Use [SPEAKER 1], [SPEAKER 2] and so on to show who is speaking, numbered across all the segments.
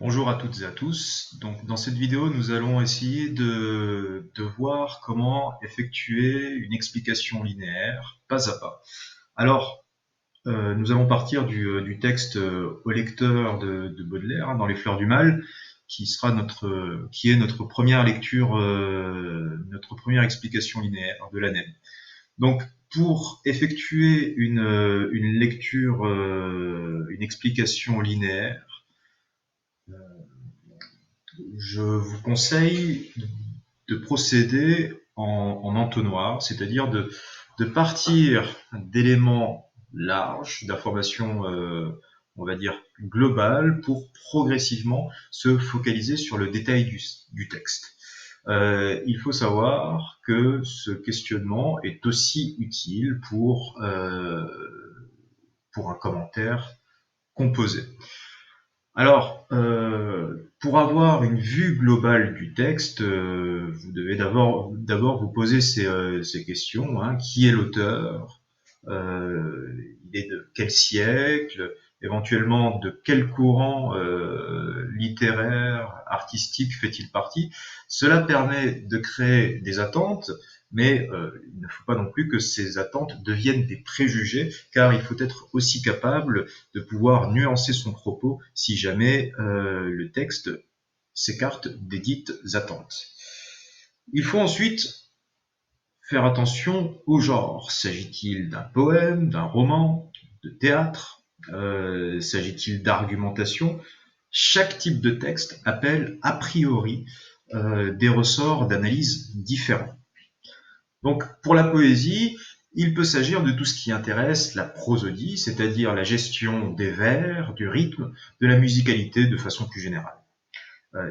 [SPEAKER 1] Bonjour à toutes et à tous. Donc, dans cette vidéo, nous allons essayer de voir comment effectuer une explication linéaire pas à pas. Alors, nous allons partir du texte au lecteur de Baudelaire, hein, dans Les Fleurs du Mal, qui est notre première lecture, notre première explication linéaire de l'année. Donc, pour effectuer une lecture, une explication linéaire, je vous conseille de procéder en entonnoir, c'est-à-dire de partir d'éléments larges, d'informations, on va dire, globales, pour progressivement se focaliser sur le détail du texte. Il faut savoir que ce questionnement est aussi utile pour un commentaire composé. Alors, pour avoir une vue globale du texte, vous devez d'abord vous poser ces questions, hein. Qui est l'auteur? Il est de quel siècle? Éventuellement, de quel courant littéraire, artistique fait-il partie? Cela permet de créer des attentes, mais il ne faut pas non plus que ces attentes deviennent des préjugés, car il faut être aussi capable de pouvoir nuancer son propos si jamais le texte s'écarte des dites attentes. Il faut ensuite faire attention au genre. S'agit-il d'un poème, d'un roman, de théâtre? S'agit-il d'argumentation? Chaque type de texte appelle a priori des ressorts d'analyse différents. Donc, pour la poésie, il peut s'agir de tout ce qui intéresse la prosodie, c'est-à-dire la gestion des vers, du rythme, de la musicalité de façon plus générale.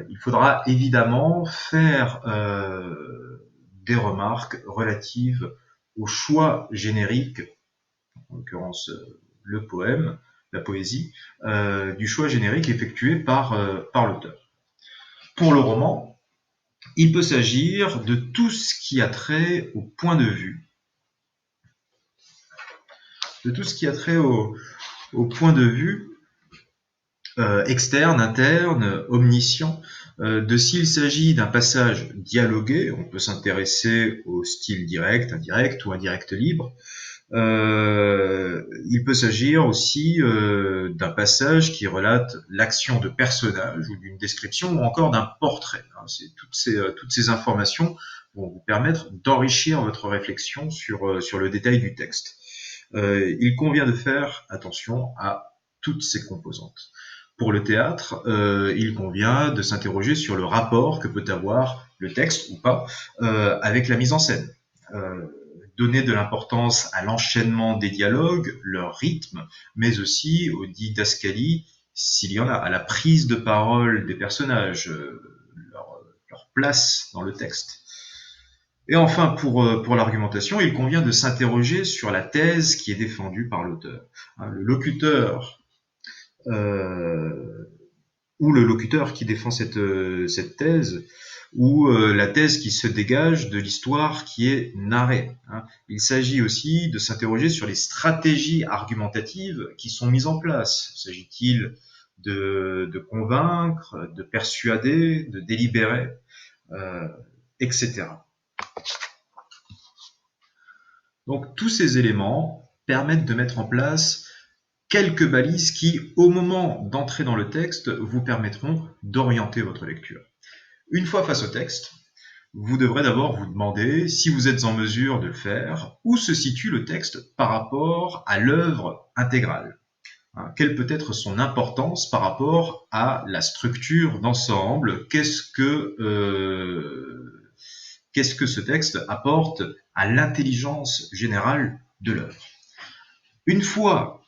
[SPEAKER 1] Il faudra évidemment faire des remarques relatives au choix générique, en l'occurrence le poème, la poésie, du choix générique effectué par l'auteur. Pour le roman, il peut s'agir de tout ce qui a trait au point de vue, au point de vue externe, interne, omniscient, de s'il s'agit d'un passage dialogué, on peut s'intéresser au style direct, indirect ou indirect libre. Il peut s'agir aussi d'un passage qui relate l'action de personnages ou d'une description ou encore d'un portrait. Toutes ces informations vont vous permettre d'enrichir votre réflexion sur le détail du texte. Il convient de faire attention à toutes ces composantes. Pour le théâtre, il convient de s'interroger sur le rapport que peut avoir le texte ou pas avec la mise en scène. Donner de l'importance à l'enchaînement des dialogues, leur rythme, mais aussi aux didascalies, s'il y en a, à la prise de parole des personnages, leur place dans le texte. Et enfin, pour l'argumentation, il convient de s'interroger sur la thèse qui est défendue par l'auteur. Le locuteur ou le locuteur qui défend cette thèse, ou la thèse qui se dégage de l'histoire qui est narrée. Il s'agit aussi de s'interroger sur les stratégies argumentatives qui sont mises en place. S'agit-il de convaincre, de persuader, de délibérer, etc. Donc tous ces éléments permettent de mettre en place quelques balises qui, au moment d'entrer dans le texte, vous permettront d'orienter votre lecture. Une fois face au texte, vous devrez d'abord vous demander, si vous êtes en mesure de le faire, où se situe le texte par rapport à l'œuvre intégrale. Quelle peut être son importance par rapport à la structure d'ensemble? Qu'est-ce que ce texte apporte à l'intelligence générale de l'œuvre? Une fois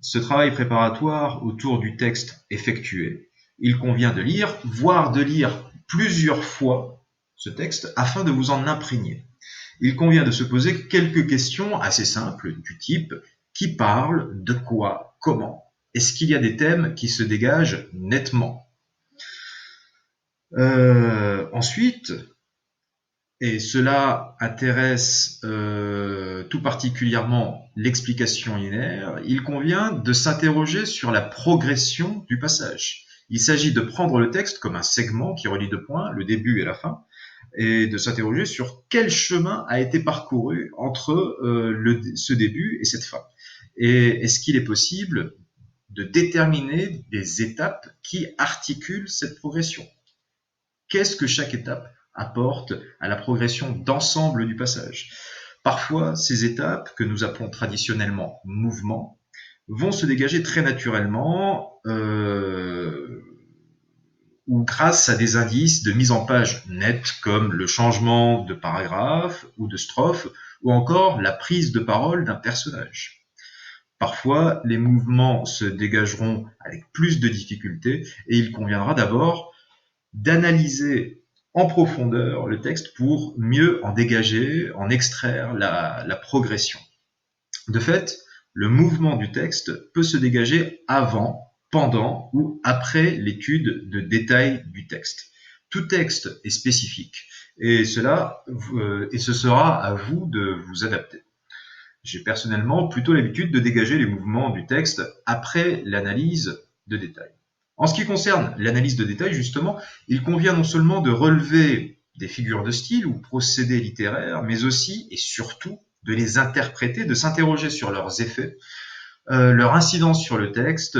[SPEAKER 1] ce travail préparatoire autour du texte effectué, il convient de lire, voire de lire plusieurs fois ce texte afin de vous en imprégner. Il convient de se poser quelques questions assez simples du type « Qui parle? De quoi? Comment ?» Est-ce qu'il y a des thèmes qui se dégagent nettement? Ensuite, et cela intéresse tout particulièrement l'explication linéaire, il convient de s'interroger sur la progression du passage. Il s'agit de prendre le texte comme un segment qui relie deux points, le début et la fin, et de s'interroger sur quel chemin a été parcouru entre ce début et cette fin. Et est-ce qu'il est possible de déterminer des étapes qui articulent cette progression? Qu'est-ce que chaque étape apporte à la progression d'ensemble du passage? Parfois, ces étapes, que nous appelons traditionnellement mouvements, vont se dégager très naturellement ou grâce à des indices de mise en page nette comme le changement de paragraphe ou de strophe ou encore la prise de parole d'un personnage. Parfois, les mouvements se dégageront avec plus de difficulté et il conviendra d'abord d'analyser en profondeur le texte pour mieux en dégager, en extraire la progression. De fait, le mouvement du texte peut se dégager avant, pendant ou après l'étude de détail du texte. Tout texte est spécifique et ce sera à vous de vous adapter. J'ai personnellement plutôt l'habitude de dégager les mouvements du texte après l'analyse de détail. En ce qui concerne l'analyse de détail, justement, il convient non seulement de relever des figures de style ou procédés littéraires, mais aussi et surtout de les interpréter, de s'interroger sur leurs effets, leur incidence sur le texte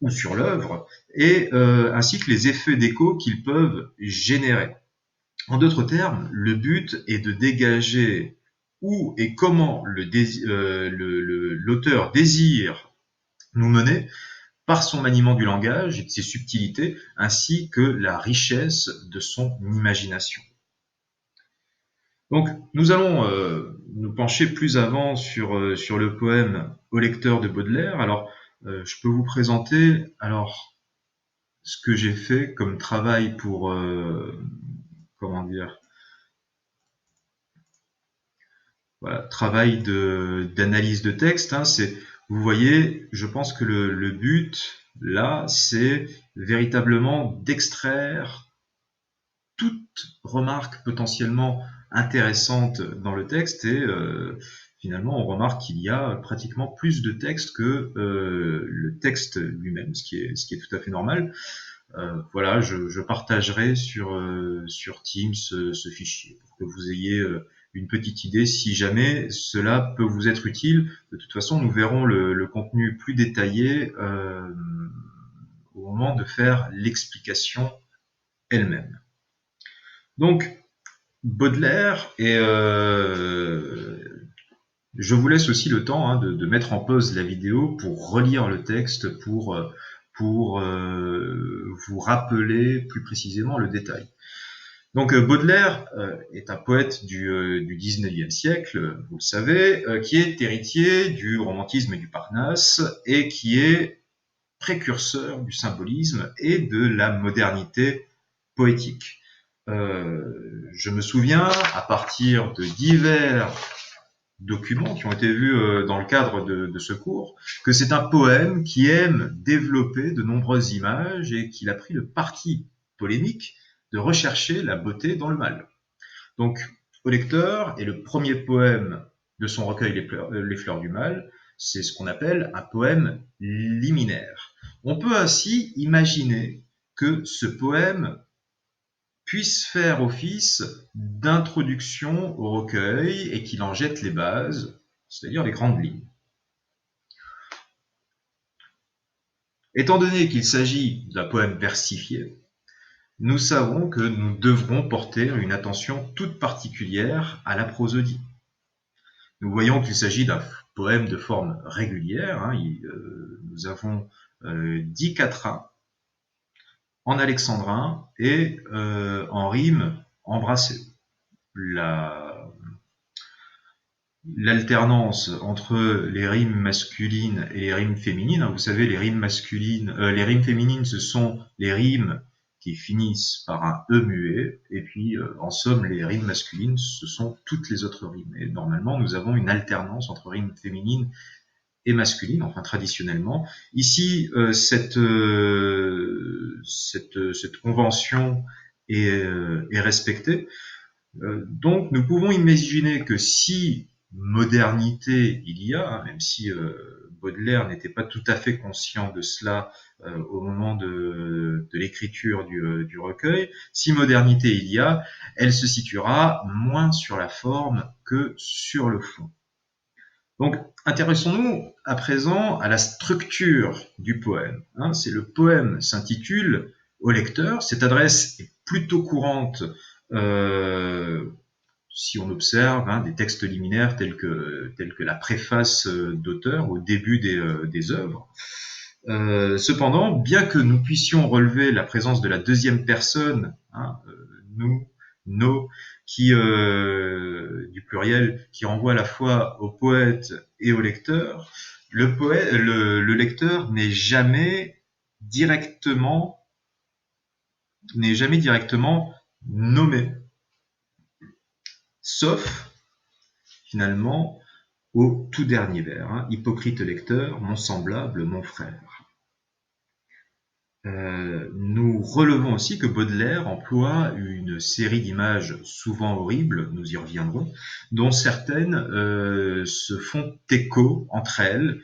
[SPEAKER 1] ou sur l'œuvre, et ainsi que les effets d'écho qu'ils peuvent générer. En d'autres termes, le but est de dégager où et comment l'auteur désire nous mener par son maniement du langage et de ses subtilités, ainsi que la richesse de son imagination. Donc, nous allons nous pencher plus avant sur le poème Au lecteur de Baudelaire. Alors, je peux vous présenter ce que j'ai fait comme travail pour travail d'analyse de texte. Vous voyez, je pense que le but là, c'est véritablement d'extraire toute remarque potentiellement intéressante dans le texte et finalement on remarque qu'il y a pratiquement plus de texte que le texte lui-même, ce qui est tout à fait normal. Voilà, je partagerai sur Teams ce fichier pour que vous ayez une petite idée si jamais cela peut vous être utile. De toute façon, nous verrons le contenu plus détaillé au moment de faire l'explication elle-même. Donc, Baudelaire, et je vous laisse aussi le temps de mettre en pause la vidéo pour relire le texte, pour vous rappeler plus précisément le détail. Donc Baudelaire est un poète du XIXe siècle, vous le savez, qui est héritier du romantisme et du Parnasse, et qui est précurseur du symbolisme et de la modernité poétique. Je me souviens, à partir de divers documents qui ont été vus dans le cadre de ce cours, que c'est un poème qui aime développer de nombreuses images et qu'il a pris le parti polémique de rechercher la beauté dans le mal. Donc, Au lecteur est le premier poème de son recueil Les Fleurs du Mal. C'est ce qu'on appelle un poème liminaire. On peut ainsi imaginer que ce poème puisse faire office d'introduction au recueil et qu'il en jette les bases, c'est-à-dire les grandes lignes. Étant donné qu'il s'agit d'un poème versifié, nous savons que nous devrons porter une attention toute particulière à la prosodie. Nous voyons qu'il s'agit d'un poème de forme régulière. Nous avons 10 quatrains en alexandrin et en rime embrassée. L'alternance entre les rimes masculines et les rimes féminines. Vous savez, les rimes féminines, ce sont les rimes qui finissent par un E muet, et puis en somme, les rimes masculines, ce sont toutes les autres rimes. Et normalement, nous avons une alternance entre rimes féminines et masculines, enfin traditionnellement. Ici, cette convention est respectée. Donc, nous pouvons imaginer que si modernité il y a, même si Baudelaire n'était pas tout à fait conscient de cela au moment de l'écriture du recueil. Si modernité il y a, elle se situera moins sur la forme que sur le fond. Donc, intéressons-nous à présent à la structure du poème. Le poème s'intitule au lecteur. Cette adresse est plutôt courante si on observe des textes liminaires tels que la préface d'auteur au début des œuvres. Cependant, bien que nous puissions relever la présence de la deuxième personne, nous, nos, du pluriel, qui renvoie à la fois au poète et au lecteur, le lecteur n'est jamais directement nommé, sauf finalement au tout dernier vers, hypocrite lecteur, mon semblable, mon frère. Nous relevons aussi que Baudelaire emploie une série d'images souvent horribles, nous y reviendrons, dont certaines se font écho entre elles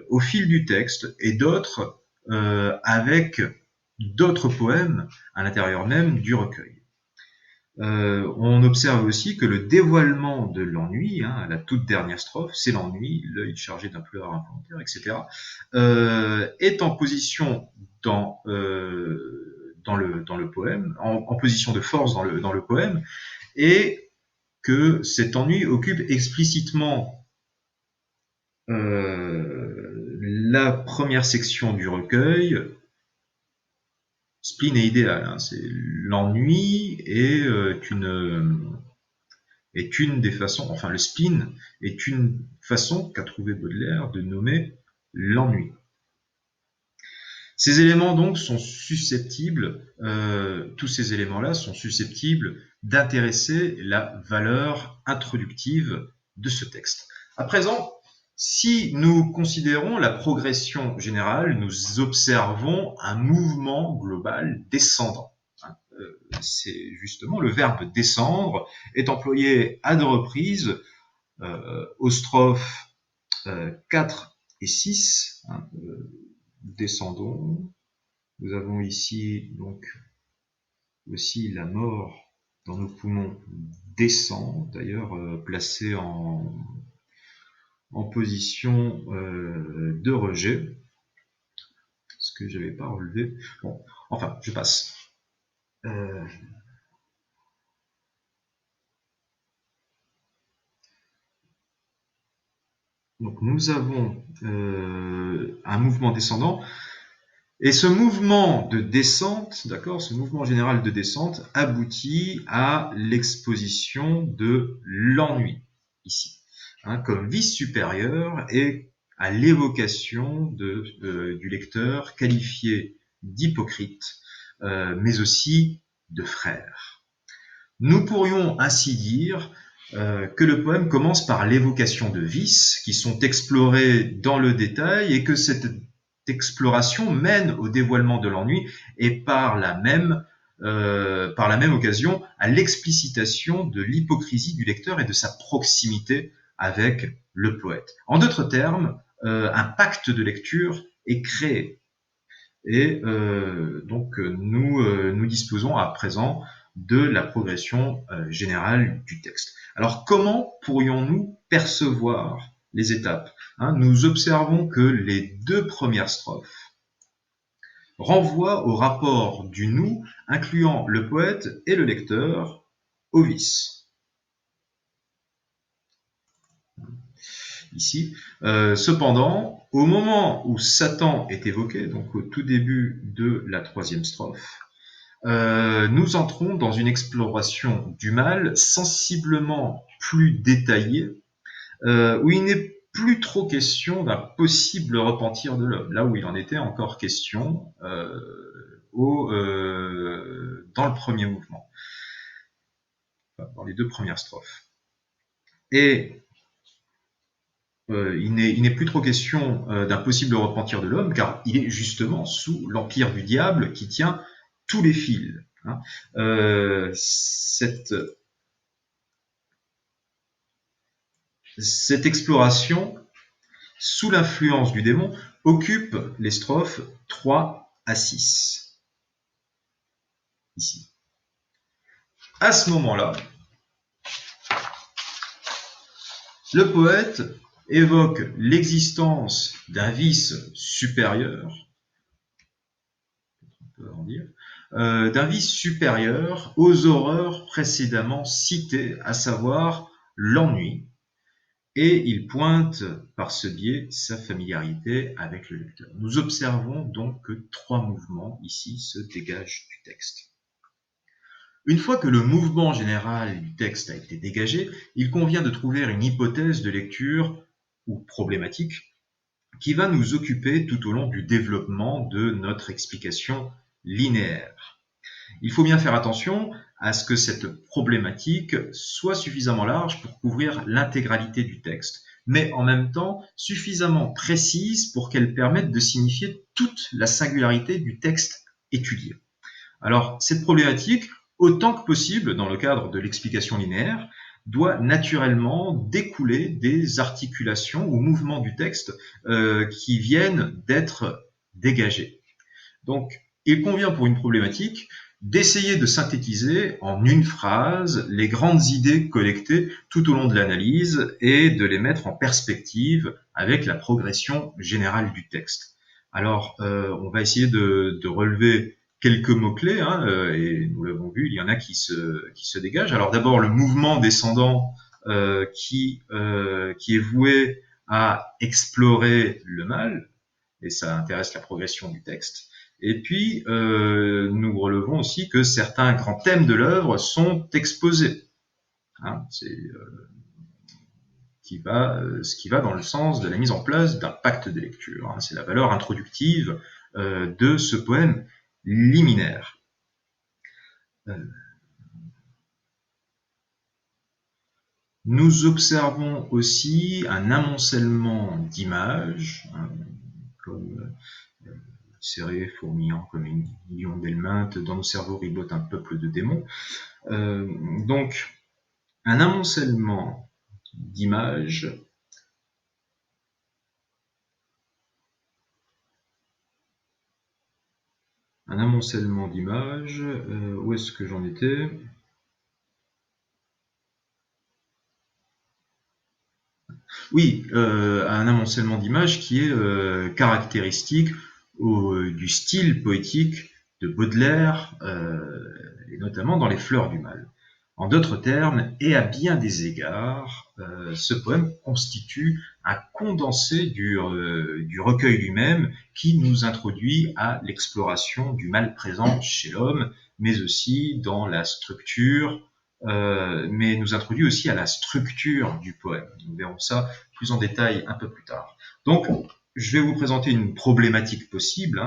[SPEAKER 1] au fil du texte et d'autres avec d'autres poèmes à l'intérieur même du recueil. On observe aussi que le dévoilement de l'ennui, à la toute dernière strophe, c'est l'ennui, l'œil chargé d'un pleur involontaire, etc., est en position dans le poème, en position de force dans le poème, et que cet ennui occupe explicitement la première section du recueil. Spleen est idéal, c'est l'ennui est une des façons, enfin le spleen est une façon qu'a trouvé Baudelaire de nommer l'ennui. Ces éléments donc sont susceptibles, tous ces éléments-là sont susceptibles d'intéresser la valeur introductive de ce texte. À présent, si nous considérons la progression générale, nous observons un mouvement global descendant. C'est justement le verbe descendre est employé à deux reprises aux strophes 4 et 6. Descendons. Nous avons ici donc aussi la mort dans nos poumons descend, d'ailleurs placé en position de rejet. Ce que je n'avais pas relevé. Bon, enfin, je passe. Donc nous avons un mouvement descendant. Et ce mouvement de descente, d'accord, ce mouvement général de descente aboutit à l'exposition de l'ennui, ici, comme vice supérieur et à l'évocation du lecteur qualifié d'hypocrite, mais aussi de frère. Nous pourrions ainsi dire que le poème commence par l'évocation de vices qui sont explorés dans le détail et que cette exploration mène au dévoilement de l'ennui et par la même occasion à l'explicitation de l'hypocrisie du lecteur et de sa proximité avec le poète. En d'autres termes, un pacte de lecture est créé. Et donc nous disposons à présent de la progression générale du texte. Alors comment pourrions-nous percevoir les étapes? Nous observons que les deux premières strophes renvoient au rapport du nous incluant le poète et le lecteur au vice. Ici. Cependant, au moment où Satan est évoqué, donc au tout début de la troisième strophe, nous entrons dans une exploration du mal sensiblement plus détaillée, où il n'est plus trop question d'un possible repentir de l'homme, là où il en était encore question dans le premier mouvement, dans les deux premières strophes. Et il n'est plus trop question d'un possible repentir de l'homme, car il est justement sous l'empire du diable qui tient tous les fils. Cette exploration, sous l'influence du démon, occupe les strophes 3 A6, ici. À ce moment-là, le poète évoque l'existence d'un vice supérieur, d'un vice supérieur aux horreurs précédemment citées, à savoir l'ennui, et il pointe par ce biais sa familiarité avec le lecteur. Nous observons donc que 3 mouvements ici se dégagent du texte. Une fois que le mouvement général du texte a été dégagé, il convient de trouver une hypothèse de lecture ou problématique qui va nous occuper tout au long du développement de notre explication linéaire. Il faut bien faire attention à ce que cette problématique soit suffisamment large pour couvrir l'intégralité du texte, mais en même temps suffisamment précise pour qu'elle permette de signifier toute la singularité du texte étudié. Alors, cette problématique, autant que possible dans le cadre de l'explication linéaire, doit naturellement découler des articulations ou mouvements du texte qui viennent d'être dégagés. Donc, il convient pour une problématique d'essayer de synthétiser en une phrase les grandes idées collectées tout au long de l'analyse et de les mettre en perspective avec la progression générale du texte. Alors, on va essayer de relever quelques mots-clés, et nous l'avons vu, il y en a qui se dégagent. Alors d'abord, le mouvement descendant qui est voué à explorer le mal, et ça intéresse la progression du texte. Et puis, nous relevons aussi que certains grands thèmes de l'œuvre sont exposés. C'est ce qui va dans le sens de la mise en place d'un pacte de lecture. C'est la valeur introductive de ce poème liminaire. Nous observons aussi un amoncellement d'images, comme serré, fourmillant comme une million d'helminthes, dans nos cerveaux ribote un peuple de démons. Donc, un amoncellement d'images où est-ce que j'en étais? Oui, un amoncellement d'images qui est caractéristique du style poétique de Baudelaire, et notamment dans Les Fleurs du Mal. En d'autres termes, et à bien des égards, ce poème constitue un condensé du recueil lui-même qui nous introduit à l'exploration du mal présent chez l'homme, mais aussi dans la structure, mais nous introduit aussi à la structure du poème. Nous verrons ça plus en détail un peu plus tard. Donc, je vais vous présenter une problématique possible.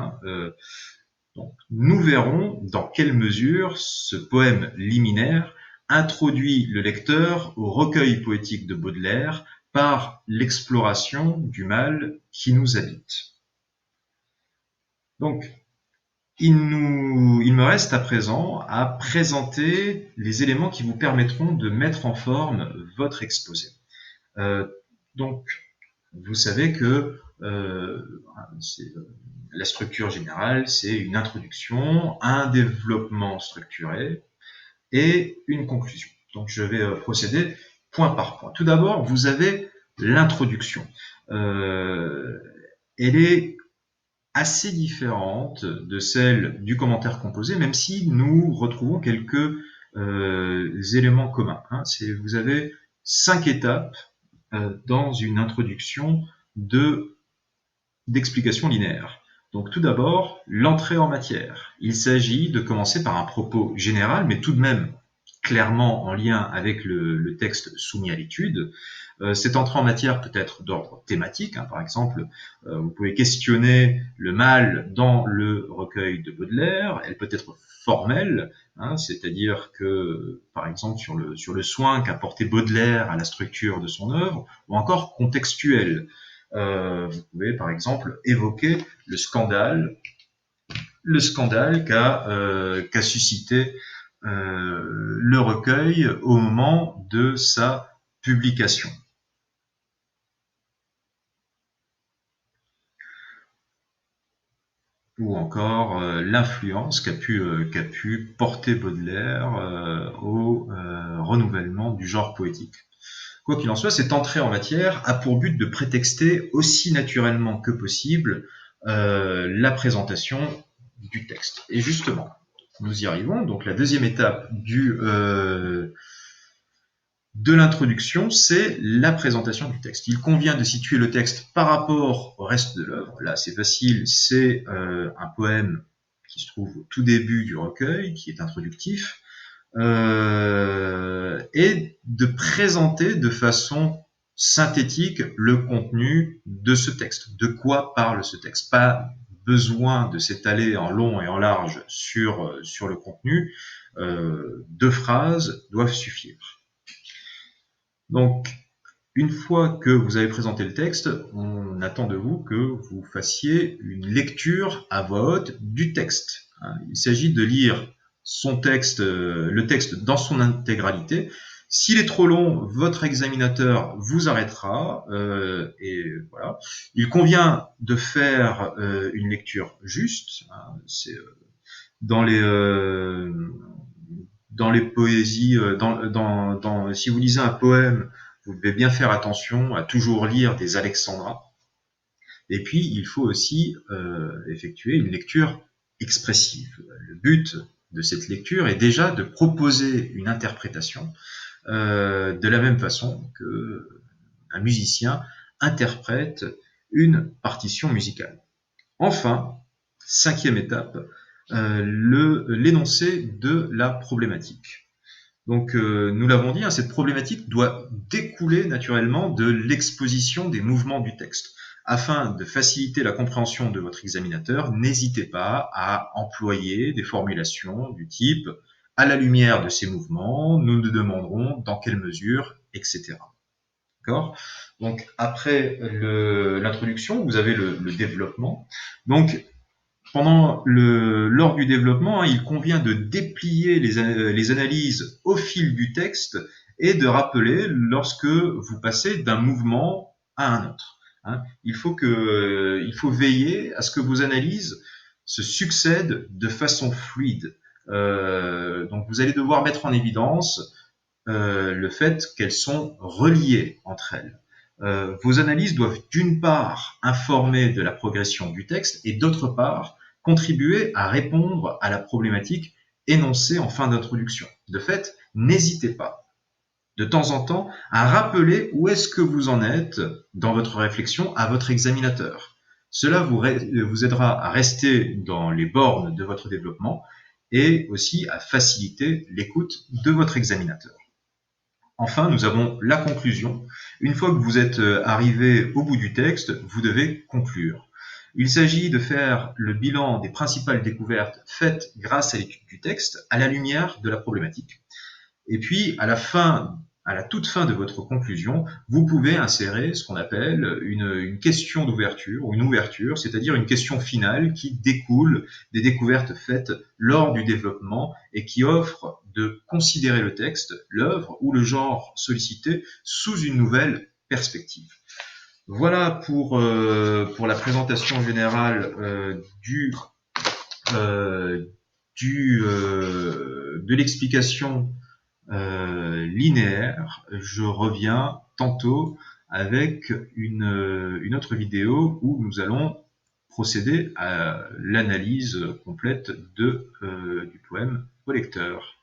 [SPEAKER 1] Donc, nous verrons dans quelle mesure ce poème liminaire introduit le lecteur au recueil poétique de Baudelaire par l'exploration du mal qui nous habite. Donc, il me reste à présent à présenter les éléments qui vous permettront de mettre en forme votre exposé. Donc, vous savez que la structure générale, c'est une introduction, un développement structuré et une conclusion. Donc, je vais procéder point par point. Tout d'abord, vous avez l'introduction. Elle est assez différente de celle du commentaire composé, même si nous retrouvons quelques éléments communs. Vous avez 5 étapes dans une introduction d'explication linéaire. Donc tout d'abord, l'entrée en matière. Il s'agit de commencer par un propos général, mais tout de même clairement en lien avec le texte soumis à l'étude. Cette entrée en matière peut être d'ordre thématique. Par exemple, vous pouvez questionner le mal dans le recueil de Baudelaire. Elle peut être formelle, c'est-à-dire que, par exemple, sur le soin qu'a porté Baudelaire à la structure de son œuvre, ou encore contextuelle. Vous pouvez, par exemple, évoquer le scandale qu'a suscité le recueil au moment de sa publication. ou encore l'influence qu'a pu porter Baudelaire au renouvellement du genre poétique. Quoi qu'il en soit, cette entrée en matière a pour but de prétexter aussi naturellement que possible la présentation du texte. Et justement, nous y arrivons. Donc la deuxième étape de l'introduction, c'est la présentation du texte. Il convient de situer le texte par rapport au reste de l'œuvre. Là, c'est facile, c'est un poème qui se trouve au tout début du recueil, qui est introductif, et de présenter de façon synthétique le contenu de ce texte. De quoi parle ce texte? Pas besoin de s'étaler en long et en large sur le contenu. 2 phrases doivent suffire. Donc, une fois que vous avez présenté le texte, on attend de vous que vous fassiez une lecture à voix haute du texte. Il s'agit de lire son texte, le texte dans son intégralité. S'il est trop long, votre examinateur vous arrêtera et voilà. Il convient de faire une lecture juste. C'est dans les poésies, si vous lisez un poème, vous devez bien faire attention à toujours lire des alexandrins. Et puis, il faut aussi effectuer une lecture expressive. Le but de cette lecture est déjà de proposer une interprétation de la même façon qu'un musicien interprète une partition musicale. Enfin, 5e étape, l'énoncé de la problématique. Donc, nous l'avons dit, cette problématique doit découler naturellement de l'exposition des mouvements du texte. Afin de faciliter la compréhension de votre examinateur, n'hésitez pas à employer des formulations du type « à la lumière de ces mouvements, nous nous demanderons dans quelle mesure, etc. » D'accord ? Donc, après l'introduction, vous avez le développement. Donc, lors du développement, il convient de déplier les analyses au fil du texte et de rappeler lorsque vous passez d'un mouvement à un autre. Il faut veiller à ce que vos analyses se succèdent de façon fluide. Donc vous allez devoir mettre en évidence le fait qu'elles sont reliées entre elles. Vos analyses doivent d'une part informer de la progression du texte et d'autre part contribuer à répondre à la problématique énoncée en fin d'introduction. De fait, n'hésitez pas de temps en temps à rappeler où est-ce que vous en êtes dans votre réflexion à votre examinateur. Cela vous aidera à rester dans les bornes de votre développement et aussi à faciliter l'écoute de votre examinateur. Enfin, nous avons la conclusion. Une fois que vous êtes arrivé au bout du texte, vous devez conclure. Il s'agit de faire le bilan des principales découvertes faites grâce à l'étude du texte à la lumière de la problématique. Et puis, à la toute fin de votre conclusion, vous pouvez insérer ce qu'on appelle une question d'ouverture ou une ouverture, c'est-à-dire une question finale qui découle des découvertes faites lors du développement et qui offre de considérer le texte, l'œuvre ou le genre sollicité sous une nouvelle perspective. Voilà pour la présentation générale de l'explication linéaire. Je reviens tantôt avec une autre vidéo où nous allons procéder à l'analyse complète du poème au lecteur.